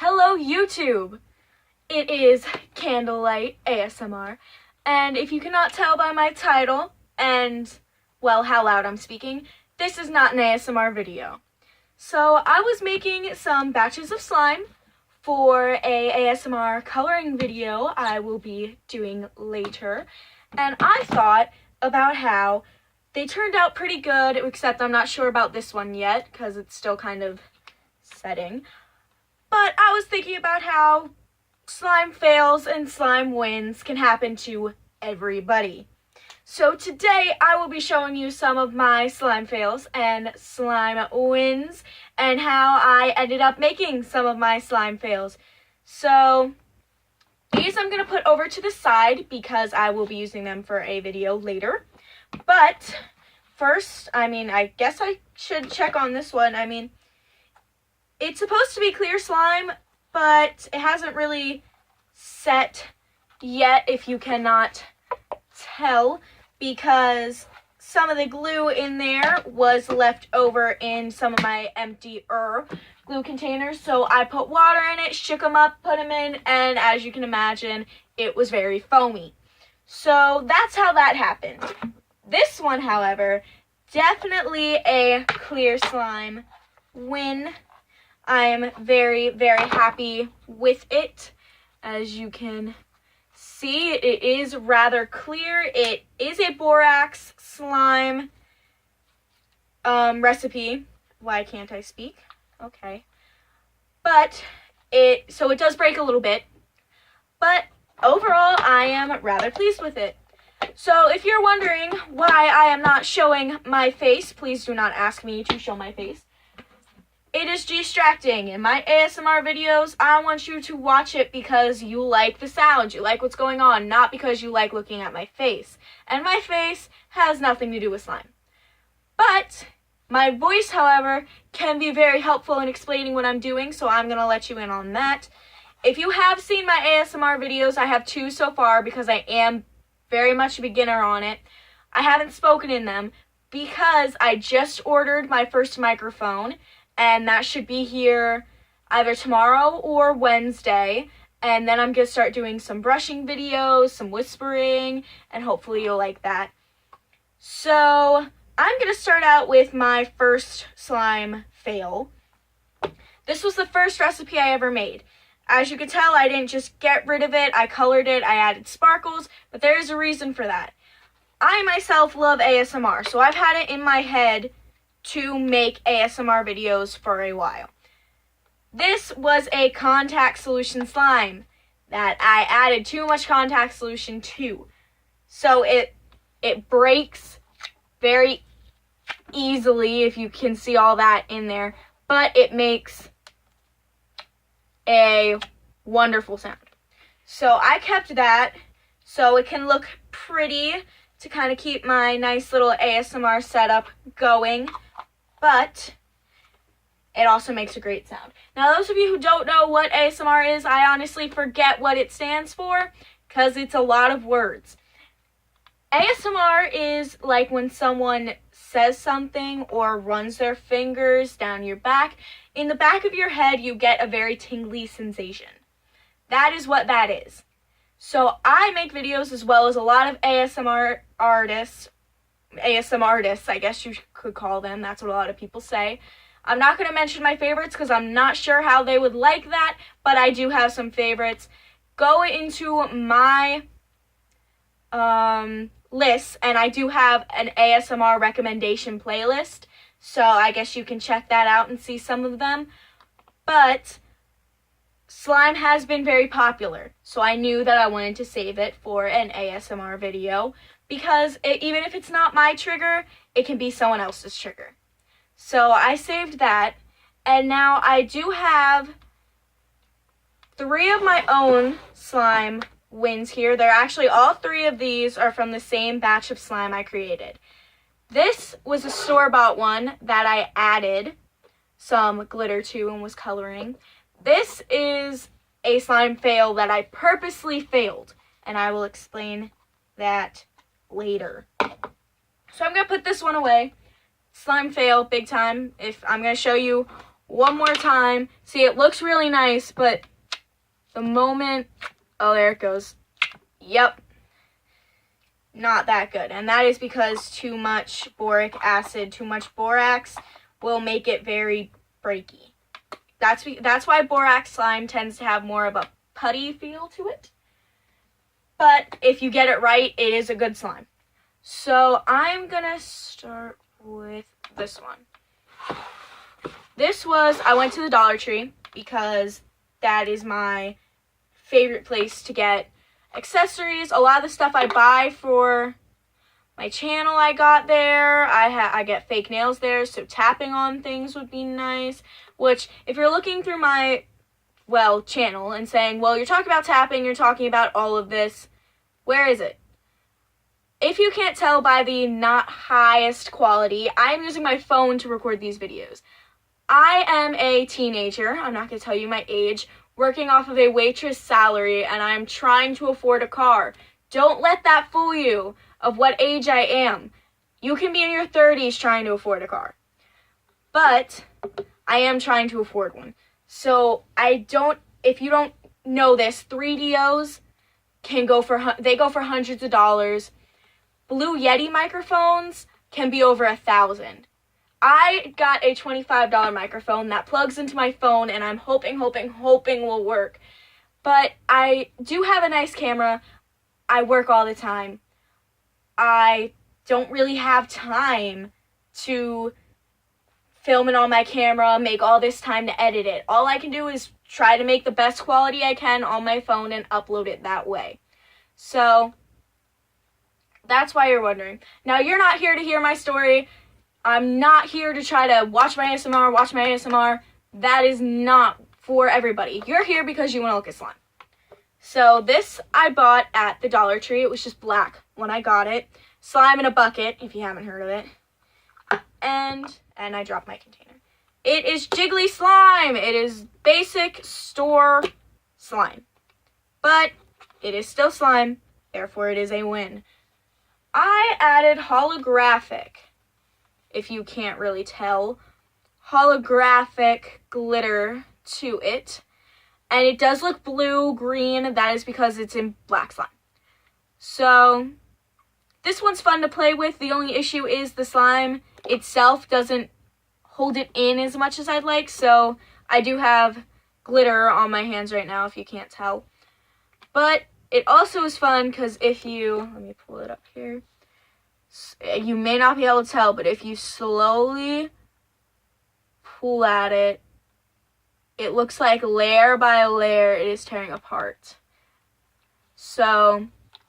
Hello YouTube! It is Candlelight ASMR, and if you cannot tell by my title and, well, how loud I'm speaking, this is not an ASMR video. So I was making some batches of slime for a ASMR coloring video I will be doing later, and I thought about how they turned out pretty good, except I'm not sure about this one yet because it's still kind of setting. But I was thinking about how slime fails and slime wins can happen to everybody. So today I will be showing you some of my slime fails and slime wins and how I ended up making some of my slime fails. So these I'm going to put over to the side because I will be using them for a video later. But first, I guess I should check on this one. It's supposed to be clear slime, but it hasn't really set yet, if you cannot tell, because some of the glue in there was left over in some of my empty glue containers. So I put water in it, shook them up, put them in, and as you can imagine, it was very foamy. So that's how that happened. This one, however, definitely a clear slime win. I am very, very happy with it. As you can see, it is rather clear. It is a borax slime recipe. Why can't I speak? Okay. But it does break a little bit. But overall, I am rather pleased with it. So if you're wondering why I am not showing my face, please do not ask me to show my face. It is distracting. In my ASMR videos, I want you to watch it because you like the sound, you like what's going on, not because you like looking at my face. And my face has nothing to do with slime. But my voice, however, can be very helpful in explaining what I'm doing, so I'm going to let you in on that. If you have seen my ASMR videos, I have 2 so far because I am very much a beginner on it. I haven't spoken in them because I just ordered my first microphone, and that should be here either tomorrow or Wednesday. And then I'm going to start doing some brushing videos, some whispering, and hopefully you'll like that. So I'm going to start out with my first slime fail. This was the first recipe I ever made. As you can tell, I didn't just get rid of it. I colored it, I added sparkles, but there is a reason for that. I myself love ASMR, so I've had it in my head to make ASMR videos for a while. This was a contact solution slime that I added too much contact solution to. So it breaks very easily, if you can see all that in there, but it makes a wonderful sound. So I kept that so it can look pretty to kind of keep my nice little ASMR setup going. But it also makes a great sound. Now, those of you who don't know what ASMR is, I honestly forget what it stands for because it's a lot of words. ASMR is like when someone says something or runs their fingers down your back. In the back of your head, you get a very tingly sensation. That is what that is. So I make videos as well as a lot of ASMR artists, I guess you could call them. That's what a lot of people say. I'm not going to mention my favorites because I'm not sure how they would like that, but I do have some favorites. Go into my list, and I do have an ASMR recommendation playlist, so I guess you can check that out and see some of them. But slime has been very popular, so I knew that I wanted to save it for an ASMR video because even if it's not my trigger, it can be someone else's trigger. So I saved that, and now I do have 3 of my own slime wins here. They're actually, all 3 of these are from the same batch of slime I created. This was a store-bought one that I added some glitter to and was coloring. This is a slime fail that I purposely failed, and I will explain that later. So I'm going to put this one away. Slime fail, big time. If I'm going to show you one more time. See, it looks really nice, but the moment, oh, there it goes. Yep, not that good. And that is because too much boric acid, too much borax will make it very breaky. That's why borax slime tends to have more of a putty feel to it. But if you get it right, it is a good slime. So I'm gonna start with this one. I went to the Dollar Tree because that is my favorite place to get accessories. A lot of the stuff I buy for my channel I got there. I get fake nails there, so tapping on things would be nice. Which, if you're looking through my, channel and saying, well, you're talking about tapping, you're talking about all of this, where is it? If you can't tell by the not highest quality, I'm using my phone to record these videos. I am a teenager, I'm not going to tell you my age, working off of a waitress salary, and I'm trying to afford a car. Don't let that fool you of what age I am. You can be in your 30s trying to afford a car. But I am trying to afford one. So if you don't know this, 3DOs go for hundreds of dollars. Blue Yeti microphones can be over $1,000. I got a $25 microphone that plugs into my phone, and I'm hoping will work. But I do have a nice camera. I work all the time. I don't really have time to film it on my camera, make all this time to edit it. All I can do is try to make the best quality I can on my phone and upload it that way. So that's why you're wondering. Now, you're not here to hear my story. I'm not here to try to watch my ASMR. That is not for everybody. You're here because you want to look at slime. So this I bought at the Dollar Tree. It was just black when I got it. Slime in a bucket, if you haven't heard of it. And I dropped my container. It is Jiggly Slime. It is basic store slime. But it is still slime, therefore it is a win. I added holographic, if you can't really tell, holographic glitter to it. And it does look blue-green. That is because it's in black slime. So this one's fun to play with. The only issue is the slime itself doesn't hold it in as much as I'd like. So I do have glitter on my hands right now, if you can't tell. But it also is fun because let me pull it up here. You may not be able to tell, but if you slowly pull at it, it looks like layer by layer it is tearing apart. So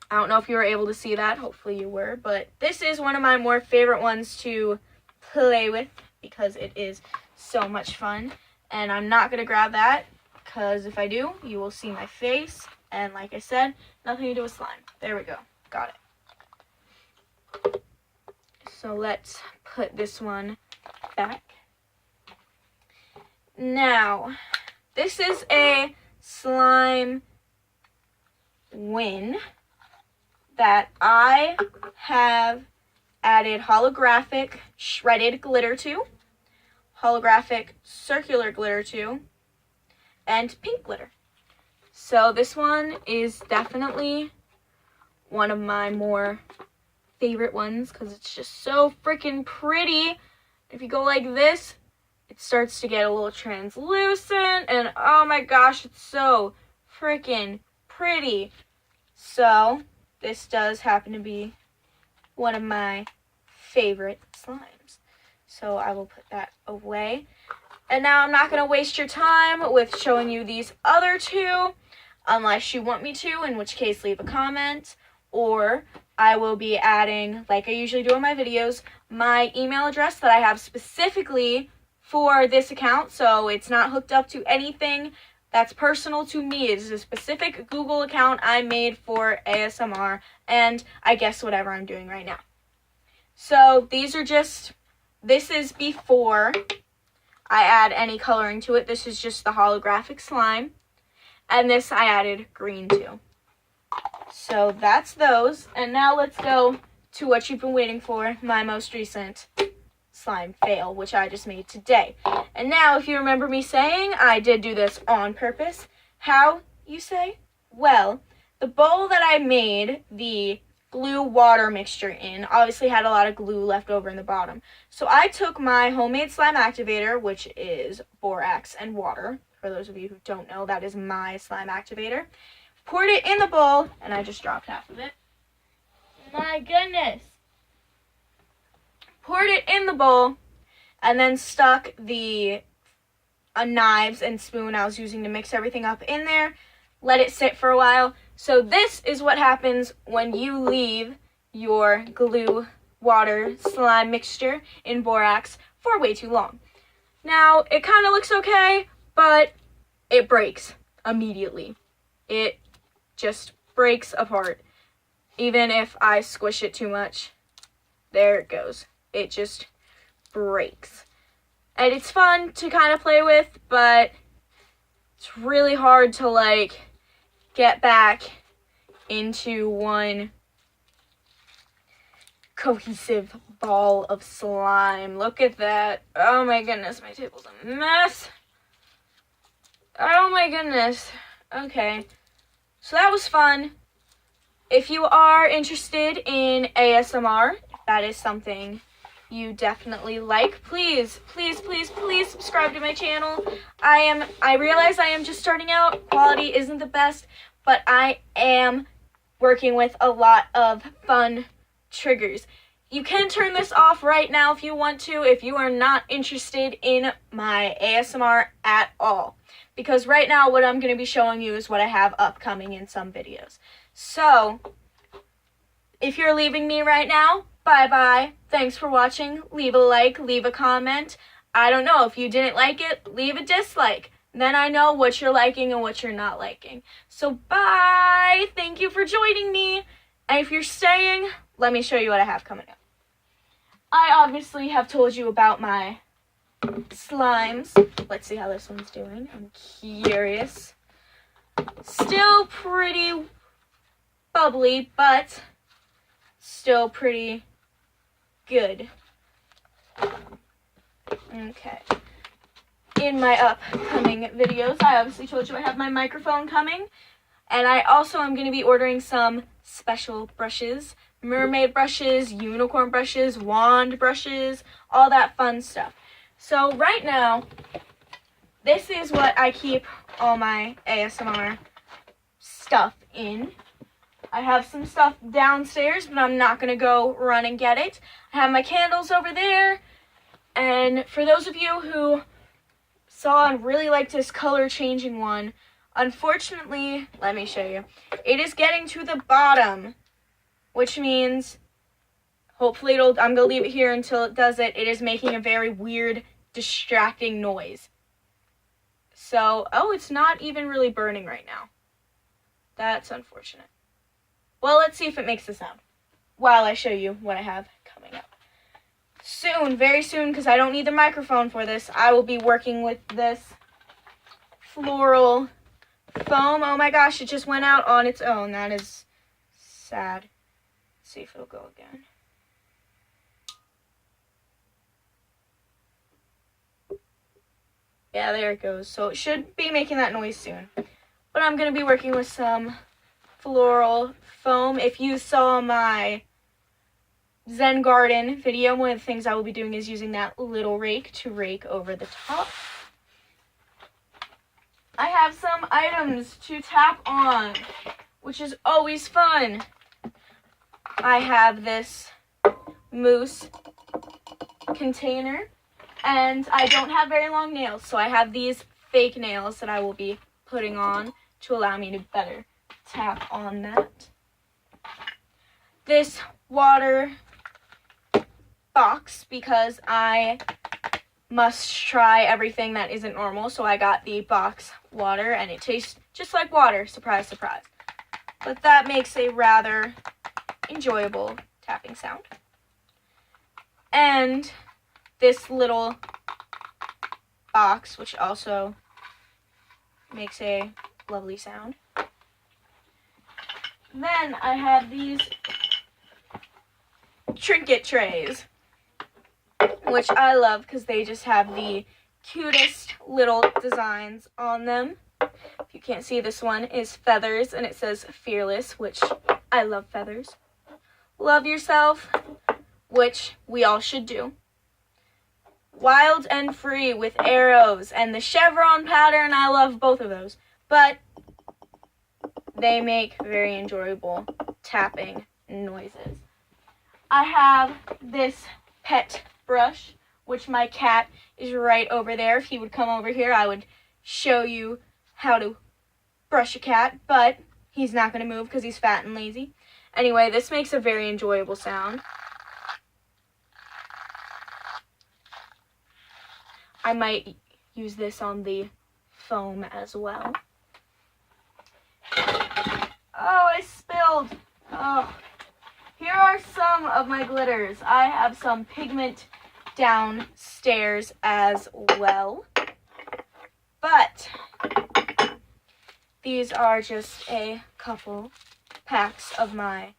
I don't know if you were able to see that. Hopefully you were. But this is one of my more favorite ones to play with because it is so much fun. And I'm not going to grab that because if I do, you will see my face. And like I said, nothing to do with slime. There we go. Got it. So let's put this one back. Now, this is a slime win that I have added holographic shredded glitter to, holographic circular glitter to, and pink glitter. So this one is definitely one of my more favorite ones because it's just so freaking pretty. If you go like this, it starts to get a little translucent, and oh my gosh, it's so freaking pretty. So this does happen to be one of my favorite slimes. So I will put that away. And now I'm not going to waste your time with showing you these other two, unless you want me to, in which case leave a comment, or I will be adding, like I usually do in my videos, my email address that I have specifically for this account, so it's not hooked up to anything that's personal to me. It's a specific Google account I made for ASMR, and I guess whatever I'm doing right now. So this is before I add any coloring to it. This is just the holographic slime, and this I added green to. So that's those, and now let's go to what you've been waiting for, my most recent slime fail, which I just made today. And now, if you remember me saying, I did do this on purpose. How, you say? Well, the bowl that I made the glue water mixture in obviously had a lot of glue left over in the bottom. So I took my homemade slime activator, which is borax and water. For those of you who don't know, that is my slime activator. Poured it in the bowl, and I just dropped half of it. My goodness. Poured it in the bowl, and then stuck the knives and spoon I was using to mix everything up in there. Let it sit for a while. So this is what happens when you leave your glue water slime mixture in borax for way too long. Now, it kind of looks okay, but it breaks immediately. It just breaks apart. Even if I squish it too much, there it goes. It just breaks. And it's fun to kind of play with, but it's really hard to like get back into one cohesive ball of slime. Look at that. Oh my goodness, my table's a mess. Oh my goodness. Okay, so that was fun. If you are interested in ASMR, if that is something you definitely like, please subscribe to my channel. I realize I am just starting out. Quality isn't the best, but I am working with a lot of fun triggers. You can turn this off right now if you want to, if you are not interested in my ASMR at all. Because right now what I'm going to be showing you is what I have upcoming in some videos. So, if you're leaving me right now, bye-bye. Thanks for watching. Leave a like, leave a comment. I don't know, if you didn't like it, leave a dislike. Then I know what you're liking and what you're not liking. So bye! Thank you for joining me. And if you're staying, let me show you what I have coming up. I obviously have told you about my slimes. Let's see how this one's doing. I'm curious. Still pretty bubbly, but still pretty good. Okay. In my upcoming videos, I obviously told you I have my microphone coming. And I also am going to be ordering some special brushes. Mermaid brushes, unicorn brushes, wand brushes, all that fun stuff. So right now, this is what I keep all my ASMR stuff in. I have some stuff downstairs, but I'm not going to go run and get it. I have my candles over there. And for those of you who saw and really liked this color changing one, unfortunately, let me show you. It is getting to the bottom, which means hopefully I'm going to leave it here until it does it. It is making a very weird, distracting noise. So, oh, it's not even really burning right now. That's unfortunate. Well, let's see if it makes a sound while I show you what I have coming up. Soon, very soon, because I don't need the microphone for this, I will be working with this floral foam. Oh my gosh, it just went out on its own. That is sad. Let's see if it'll go again. Yeah, there it goes. So it should be making that noise soon. But I'm going to be working with some floral foam. If you saw my Zen Garden video, one of the things I will be doing is using that little rake to rake over the top. I have some items to tap on, which is always fun. I have this mousse container, and I don't have very long nails, so I have these fake nails that I will be putting on to allow me to better tap on that. This water box, because I must try everything that isn't normal, so I got the box water, and it tastes just like water. Surprise, surprise. But that makes a rather enjoyable tapping sound. And this little box, which also makes a lovely sound. Then I have these trinket trays. which I love because they just have the cutest little designs on them. If you can't see, this one is feathers, and it says fearless, which I love feathers. Love yourself, which we all should do. Wild and free with arrows, and the chevron pattern, I love both of those. But they make very enjoyable tapping noises. I have this pet brush, which my cat is right over there. If he would come over here, I would show you how to brush a cat, but he's not going to move because he's fat and lazy. Anyway, this makes a very enjoyable sound. I might use this on the foam as well. Oh, I spilled. Oh. Here are some of my glitters. I have some pigment downstairs as well. But these are just a couple packs of my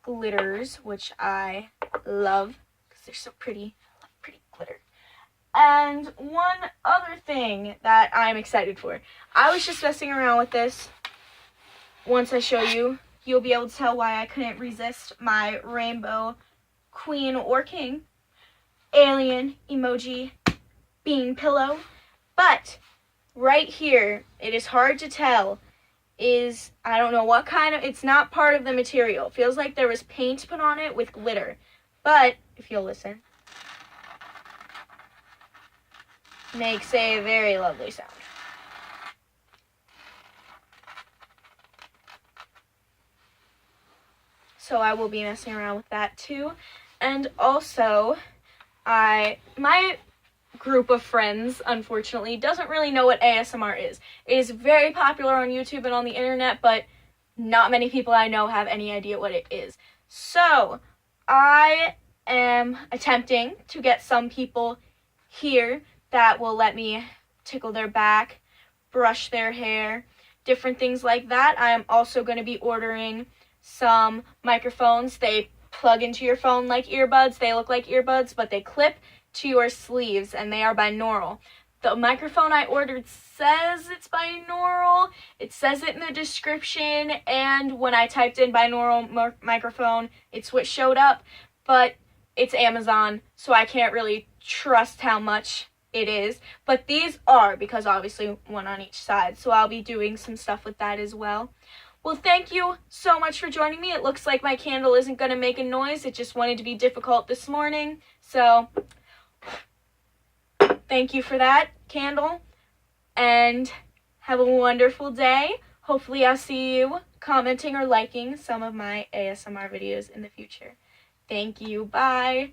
glitters, which I love because they're so pretty. I love pretty glitter. And one other thing that I'm excited for. I was just messing around with this. Once I show you, you'll be able to tell why I couldn't resist my rainbow queen or king alien emoji bean pillow. But right here, it is hard to tell, is, I don't know what kind of, it's not part of the material. It feels like there was paint put on it with glitter. But, if you'll listen, makes a very lovely sound. So I will be messing around with that too. And also, my group of friends, unfortunately, doesn't really know what ASMR is. It is very popular on YouTube and on the internet, but not many people I know have any idea what it is. So, I am attempting to get some people here that will let me tickle their back, brush their hair, different things like that. I am also going to be ordering some microphones. They plug into your phone like earbuds. They look like earbuds, but they clip to your sleeves, and they are binaural. The microphone I ordered says it's binaural. It says it in the description, and when I typed in binaural microphone, it's what showed up, but it's Amazon, so I can't really trust how much it is. But these are, because obviously one on each side, so I'll be doing some stuff with that as well. Well, thank you so much for joining me. It looks like my candle isn't going to make a noise. It just wanted to be difficult this morning. So, thank you for that, candle. And have a wonderful day. Hopefully I'll see you commenting or liking some of my ASMR videos in the future. Thank you. Bye.